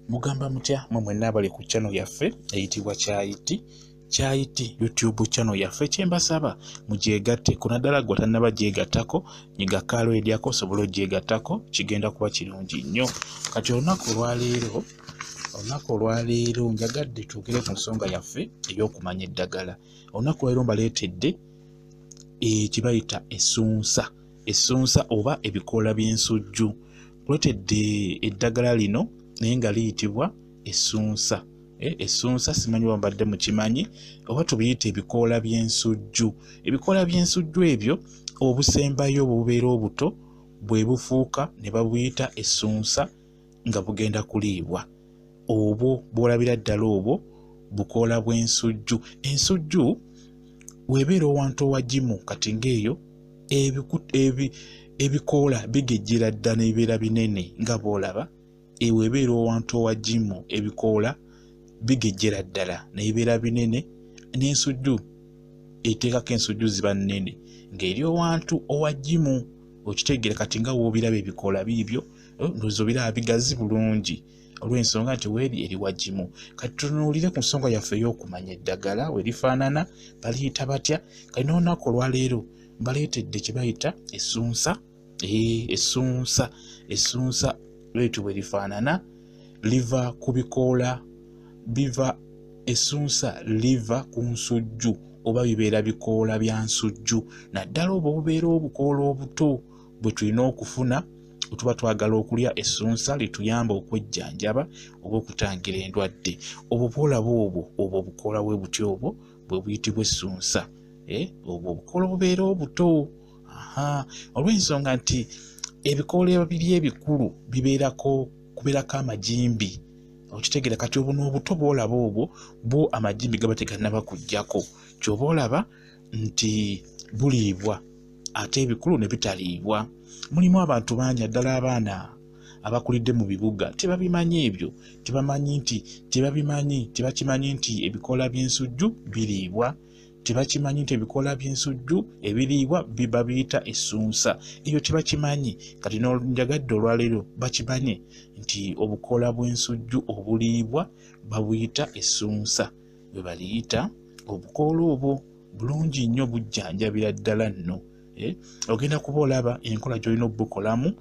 Mugamba mutya mwe mwenna abali ku channel yaffe eyitibwa Kyayiti YouTube channel yaffe. Kyembasaba mugyegatte kunaddala gwe tannaba gyegattako nyiga kaalo eryako osobola ogyegattako, kigenda kuba kirungi nnyo. Kati olunaku olwaleero njagadde twogere ku nsonga yaffe ey'okumanya eddagala. Olunaku olwaleero mbaleetedde kye bayita essunsa oba ebikoola by'ensujju. Tuleetedde eddagala lino naye nga liyitibwa essunsa. Essunsa simanyi oba mbadde mukimanyi oba tubiyita ebikoola by'ensujju. Ebikoola by'ensujju ebyo obusembayo bubeera obuto bwe bufuuka ne babuyita essunsa nga bugenda kuliibwa. Obwo bw'olabira ddala obwo bukoola bw'ensujju. Ensujju weebeera owantu owagimu kati ng'eyo ebikoola bigejjera ddala ne bibeera binene nga bw'olaba. Weebeera owantu owagimu ebikoola bigejjera ddala ne bibeera binene, n'ensujju eteekako ensujju ziba nnene ng'eri owantu owagimu. Okitegeera kati nga woobiraba ebikoola biibyo ndowooza obiraba bigazi bulungi olw'ensonga nti weeri eri wagimu. Kati tunuulire ku nsonga yaffe ey'okumanya eddagala we lifaanana, baliyita batya. Kati n'olunaku olwaleero mbaleetedde kye bayita essunsa. Essunsa lwetu bwe lifaanana liva ku bikoola, essunsa liva ku nsujju oba bibeera bikoola bya nsujju. Naddala obwo bubeera obukoola obuto bwe tulina okufuna bwe tuba twagala okulya essunsa lituyamba okwejjanjaba oba okutangira endwadde. Obwo bw'olaba obwo obukoola bwe butyo obwo bwe buyitibwa essunsa. Obwo obukoola bubeera obuto. Olw'ensonga nti ebikoola biri ebikulu kubeerako amagimbi. Okitegeera kati obwo n'obuto bw'olaba obwo bwo amagimbi gaba tegannaba kujjako. Ky'oba olaba nti buliibwa ate ebikulu ne bitaliibwa. Mulimu abantu bangi naddala abaana abakulidde mu bibuga tebabimanyi ebyo, tebakimanyi nti ebikoola by'ensujju biriibwa. Tebakimanyi nti ebikoola by'ensujju ebiriibwa babiyita essunsa. Ebyo tebakimanyi. Kati njagadde olwaleero bakimanye nti obukoola bw'ensujju obuliibwa babuyita essunsa. Bwe baliyita obukoola obwo bulungi nnyo, bujjanjabira ddala nno. Ogenda kuba olaba enkola gy'olina obukolamu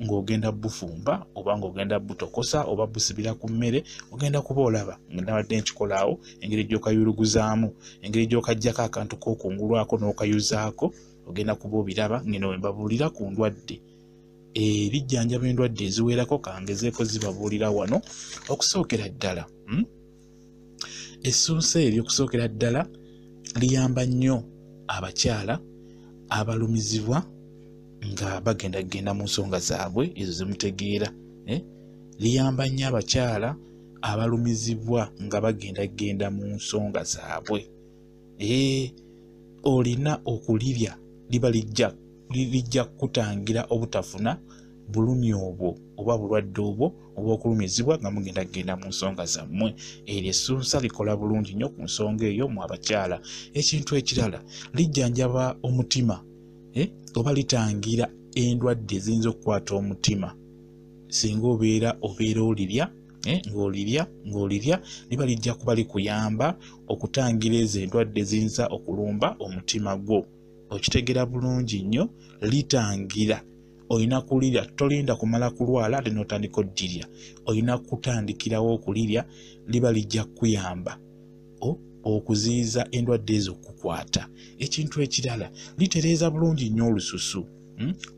ng'ogenda bufumba oba ng'ogenda butokosa oba busibira ku mmere. Ogenda kuba olaba nabadde nkikolaawo engeri gy'okayuluguzaamu, engeri gy'okaggyako akantu k'okungulwako n'okayuzaako. Ogenda kuba obiraba ngeno we mbabuulira ku ndwadde ebijjanjaba endwadde eziwerako. Kangezeeko zibabuulira wano. Okusookera ddala essunsa eryo okusookera ddala liyamba nnyo abakyala abalumizibwa nga bagenda mu nsonga zaabwe ezo zimutegeera. Liyamba nnyo abakyala abalumizibwa nga bagenda mu nsonga zaabwe. Olina okulirya liba lijja kutangira obutafuna bulumi obwo oba bulwadde obwo oba okulumizibwa nga mugenda mu nsonga zammwe. Eryo essunsa likola bulungi nnyo ku nsonga eyo mu abakyala. Ekintu ekirala lijjanjaba omutima oba litangira endwadde eziyinza okukwata omutima. Singa obeera olirya ng'olirya liba lijja kuba likuyamba okutangira ezo endwadde eziyinza okulumba omutima gwo. Okitegeera bulungi nnyo, litangira. Olina kulirya, tolinda kumala kulwala ate n'otandika oddirya. Olina kutandikirawo okulirya, liba lijja kuyamba okuziyiza endwadde ezo okukwata. Ekintu ekirala litereeza bulungi nnyo olususu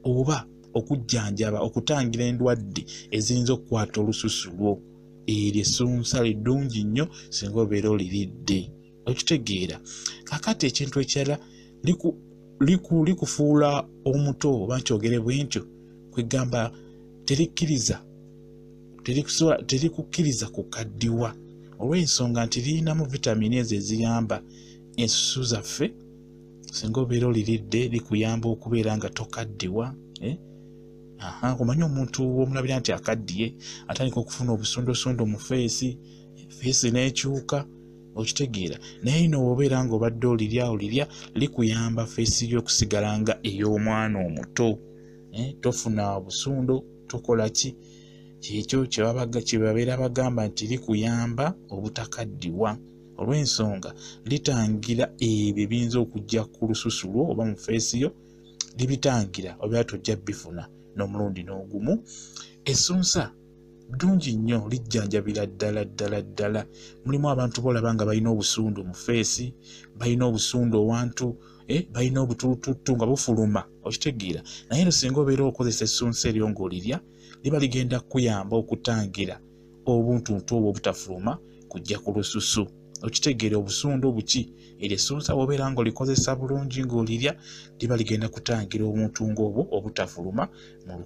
oba okujjanjaba okutangira endwadde eziyinza okukwata olususu lwo. Eryo essunsa lidungi nnyo singa obeera oliridde. Okitegeera. Kakati ekintu ekirala likufuula omuto oba nkyogere bwe ntyo kwegamba terikukkiriza kukaddiwa olw'ensonga nti lirinamu vitamini ezo eziyamba ensusu zaffe. Singa obeera oliridde likuyamba okubeera nga tokaddiwa. Omanyi omuntu omulabira nti akaddiye atandika okufuna obusondosondo mu feesi n'ekyuka. Okitegeera. Naye ino bw'obeera ng'obadde olirya likuyamba feesi yo okusigala nga ey'omwana omuto. Tofuna busundo, tokola ki. kyekyo kyebabeera bagamba nti likuyamba obutakaddiwa olw'ensonga litangira ebyo ebiyinza okujja ku lususu lwo oba mu feesi yo libitangira oba tojja bifuna n'omulundi n'ogumu. Essunsa ddungi nnyo lijjanjabira ddala. Mulimu abantu bolaba nga balina obusundu mu feesi, balina obusundu owantu, balina obutulututtu nga bufuluma, okitegeera. Naye ero singa obeera okozesa essunsa eryo ng'olirya liba ligenda kuyamba okutangira obuntuntu obwo obutafuluma kujja ku lususu, okitegeera. Obusundu buki eryo essunsa bw'obeera ng'olikozesa bulungi ng'olirya liba ligenda kutangira obuntu ng'obwo obutafuluma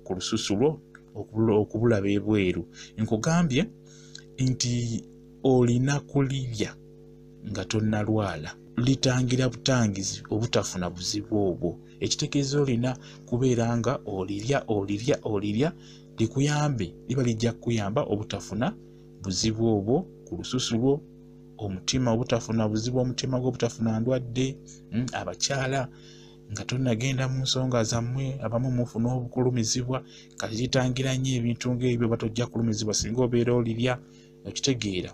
ku lususu lwo okubulaba ebweru. Nkugambye nti olina kulirya nga tonnalwala, litangira butangizi obutafuna buzibu obwo. Ekitegeeza olina kubeera nga olirya likuyambe, liba lijja kukuyamba obutafuna buzibu obwo ku lususu lwo, omutima obutafuna buzibu, omutima gwo obutafuna ndwadde. Abakyala nga tonnagenda mu nsonga zammwe, abamu mufuna obukulumizibwa, kati litangira nnyo ebintu ng'ebyo batojja kulumizibwa singa obeera olirya, okitegeera.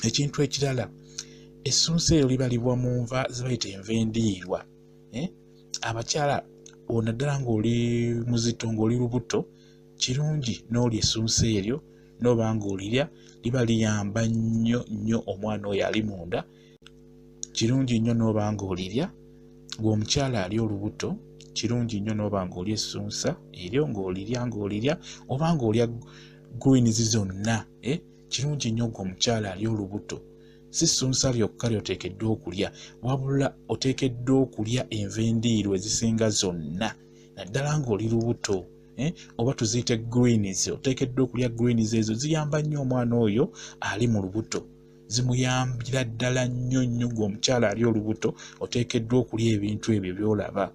Ekintu ekirala, essunsa eryo libalibwa mu nva ze bayita enva endiirwa. Abakyala naddala ng'oli muzito, ng'oli lubuto, kirungi n'olya essunsa eryo, n'oba ng'olirya liba liyamba nnyo omwana oyo ali munda. Kirungi nnyo n'oba ng'olirya ng'omukyala ali olubuto, kirungi nnyo n'oba ng'olya essunsa eryo ng'olirya oba ng'olya greens zonna. Kirungi nnyo ng'omukyala ali olubuto. Si ssunsa lyokka ly'oteekeddwa okulya, wabula oteekeddwa okulya enva endiirwa ezisinga zonna, naddala ng'oli lubuto. Oba tuziyite greens, oteekeddwa okulya greens ezo. Ziyamba nnyo omwana oyo ali mu lubuto, zimuyambira ddala nnyo ng'omukyala ali olubuto. Oteekeddwa okulya ebintu ebyo by'olaba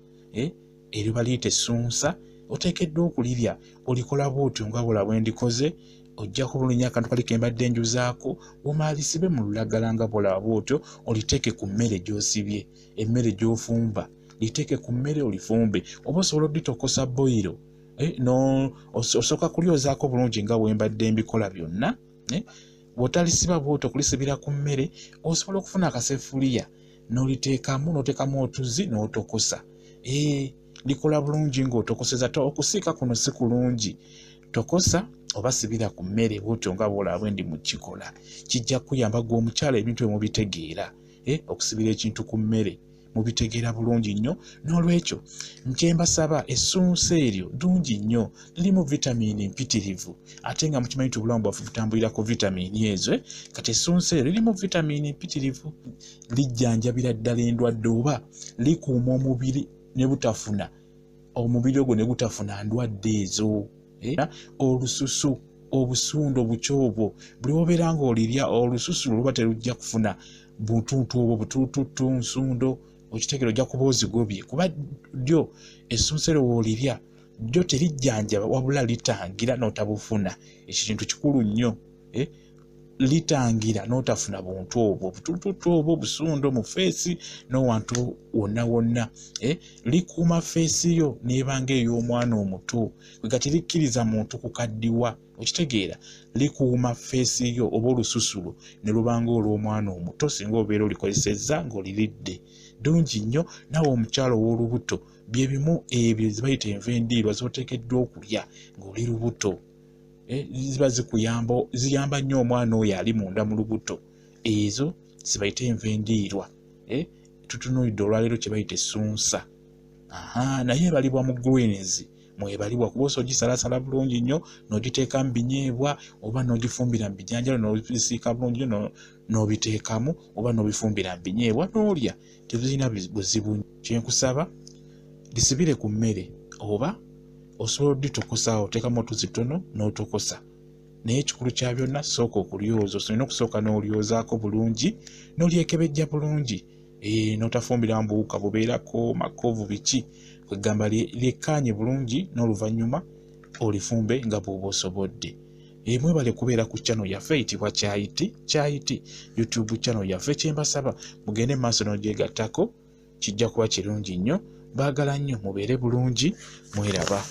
eryo baliyita essunsa, oteekeddwa okulirya. Olikola bw'otyo nga bw'olaba bwe ndikoze, ojja kubulunya akantu kali ke mbadde njuzaako, omaalisibe mu lulagala nga bw'olaba bw'otyo, oliteeke ku mmere gy'osibye, emmere gy'ofumba, liteeke ku mmere olifumbe. Oba osobola oditokosa boyiro, osooka kulyozaako bulungi nga bwe mbadde mbikola byonna. Bw'otalisiba bw'otyo kulisibira ku mmere, osobola okufuna akasefuliya n'oteekamu otuzzi n'otokosa. Likola bulungi ng'otokoseza. Okusiika kuno si kulungi. Tokosa oba sibira ku mmere bw'otyo nga bw'olaba bwe ndi mu kikola. Kijja kuyamba gw'omukyala ebintu bye mubitegeera. Okusibira ekintu ku mmere mubitegeera bulungi nnyo. N'olwekyo nkyembasaba essunsa eryo ddungi nnyo, lirimu vitamiini mpitirivu, ate nga mukimanyi nti obulamu bwaffe butambulira ku vitamiini ezo. Kati essunsa eryo lirimu vitamiini mpitirivu, lijjanjabira ddala endwadde oba likuuma omubiri ne butafuna, omubiri ogwo ne gutafuna ndwadde ezo. Olususu, obusundu, obukyobwo, buli obeera ng'olirya olususu luba terujja kufuna buntuntu obwo, butulututtu, nsundo, okitegeera ojja kuba ozigobye. Kuba ddyo essunsa eryo w'olirya ddyo terijjanjaba wabula litangira n'otabufuna. Ekyo kintu kikulu nnyo. Litangira n'otafuna buntu obwo, butulututtu obwo, busundo mu feesi n'owantu wonna. Likuuma feesi yo n'eba ng'ey'omwana omuto, kati likkiriza muntu kukaddiwa, okitegeera. Likuuma feesi yo oba olususu lwo ne luba ng'olw'omwana omuto singa obeera olikozesezza ng'oliridde. Ddungi nnyo. Nawe omukyala ow'olubuto, bye bimu ebyo ze bayita enva endiirwa z'oteekeddwa okulya ng'oli lubuto. Ziba ziyamba nnyo omwana oyo ali munda mu lubuto. Ezo zibayita enva endiirwa. Tutunuulidde olwaleero kye bayita essunsa. Naye ebalibwa mu greens, mwebalibwa kuba osobola ogisalaasala bulungi nnyo n'ogiteeka mu binyeebwa oba n'ogifumbira mu bijanjalo n'obisiika bulungi nnyo n'obiteekamu oba n'obifumbira mu binyeebwa n'olya. Tebirina buzibu. Kyenkusaba lisibire ku mmere oba osobola oditokosa, oteekamu otuzzi tono n'otokosa. Naye ekikulu kya byonna sooka okulyoza. Olina okusooka n'olyozaako bulungi n'olyekebejja bulungi, n'otafumbiramu buwuka bubeerako, makovu, biki. Kwegamba lyekkaanye bulungi n'oluvannyuma olifumbe nga bw'oba osobodde. Mwebale kubeera ku channel yaffe eyitibwa Kyayiti YouTube channel yaffe. Kyembasaba mugende mu maaso n'ogyegattako, kijja kuba kirungi nnyo. Baagala nnyo mubeere bulungi, mweraba.